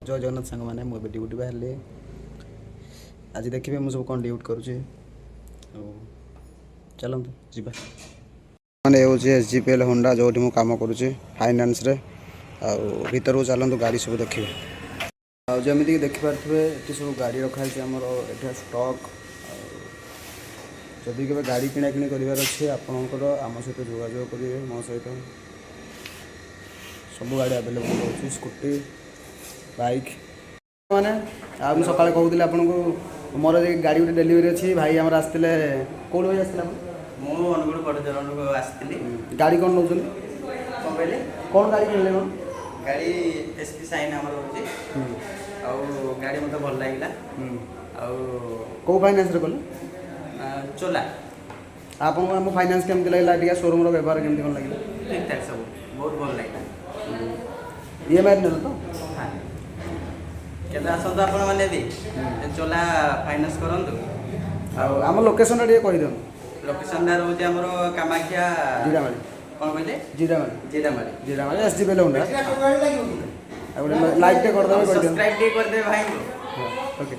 जय जगन्नाथ सांग मैंने मुझे ड्यूटी बाहर आज देखिए मुझे सब कौन ड्यूट करुचे चलते जीवा मैंने हूँ SGPL होंडा जो कम करुचे फाइनान्स रे भर चलतु गाड़ी सब देखिए जमीक देखिपे ये सब गाड़ी रखाई आमर ये स्टक जदि के गाड़ी किଣା किणी करार अच्छे आपणकर आम सहित जोगाजोग करेंगे मो सहित सब गाड़ी आवेलेबल रोचे स्कूटी बाइक मैंने आप सकाଳେ कहूली आपन को मोर गाड़ी गोटे डेलीवरी अच्छी भाई आम आसते कौन भाई आसते ମୁଁ ଅନୁଗୁଳ ପଟଚରଣକୁ ଆସିଥିଲି। गाड़ी कौन नौ କ'ଣ କହିଲେ? कौन गाड़ी किणले कौन ଗାଡ଼ି SP ସାଇନ୍ ଆମର ହେଉଛି ଆଉ ଗାଡ଼ି ମୋତେ ଭଲ ଲାଗିଲା ଆଉ कौ फाइनान्स रे कले ଚୋଲା आपन आम फाइनान्स केमती लगला टिया शोरूम रो व्यवहार केमती कोन लागला ଠିକ୍ ଠାକ୍ ସବୁ ବହୁତ ଭଲ ଲାଗିଲା। EMI ନେଲ ତ ହଁ କେବେ ଆସନ୍ତୁ ଆପଣମାନେ ବି ଚୋଲା ଫାଇନାନ୍ସ କରନ୍ତୁ। ଆଉ ଆମ ଲୋକେସନ୍ ଟା ଟିକେ କହି ଦିଅନ୍ତୁ। ଲୋକେସନଟା ରହୁଛି ଆମର କାମାକ୍ଷା ଜିରାମାଳି କ'ଣ କହିଲେ? ଜିରାମାଳି SGPL होंडा ଆଉ ଗୋଟେ ଲାଇକ୍ ଟେ କରିଦେବେ ସବସ୍କ୍ରାଇବ୍ ଟିକେ କରିଦେବେ ଭାଇଙ୍କୁ। ଓକେ